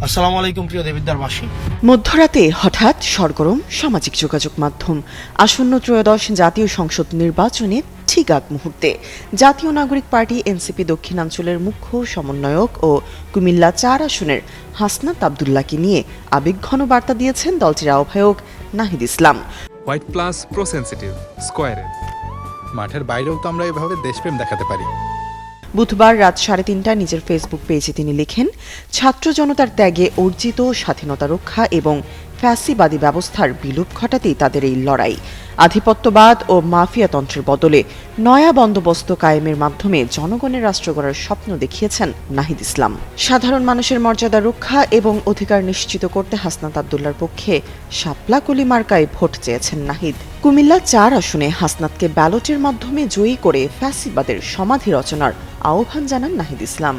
আসসালামু আলাইকুম প্রিয় দেবিদ্বারবাসী। মধ্যরাতে হঠাৎ সরগরম সামাজিক যোগাযোগ মাধ্যম। আসন্ন ত্রয়োদশ জাতীয় সংসদ নির্বাচনে ঠিক আগ মুহূর্তে জাতীয় নাগরিক পার্টি এনসিপি দক্ষিণাঞ্চলের মুখ্য সমন্বয়ক ও কুমিল্লা ৪ আসনের হাসনাত আব্দুল্লাহকে নিয়ে আবেগঘন বার্তা দিয়েছেন দলটির আহ্বায়ক Nahid Islam. White plus pro sensitive স্কোয়ারে মাঠের বাইরেও তো আমরা এভাবে দেশপ্রেম দেখাতে পারি। বুধবার রাত ৩:৩০টায় নিজের ফেসবুক পেজে তিনি লেখেন, ছাত্র জনতার ত্যাগে অর্জিত স্বাধীনতা রক্ষা এবং ফ্যাসিবাদী ব্যবস্থার বিলোপ ঘটাতেই তাদের এই লড়াই। আধিপত্যবাদ ও মাফিয়াতন্ত্রের বদলে নয়া বন্দোবস্ত কায়েমের মাধ্যমে জনগণের রাষ্ট্র গড়ার স্বপ্ন দেখিয়েছেন নাহিদ ইসলাম। সাধারণ মানুষের মর্যাদা রক্ষা এবং অধিকার নিশ্চিত করতে হাসনাত আব্দুল্লাহর পক্ষে শাপলা কলি মার্কায় ভোট চেয়েছেন নাহিদ। কুমিল্লা ৪ আসনে হাসনাতকে ব্যালটের মাধ্যমে জয়ী করে ফ্যাসিবাদের সমাধি রচনার আহ্বান জানান নাহিদ ইসলাম।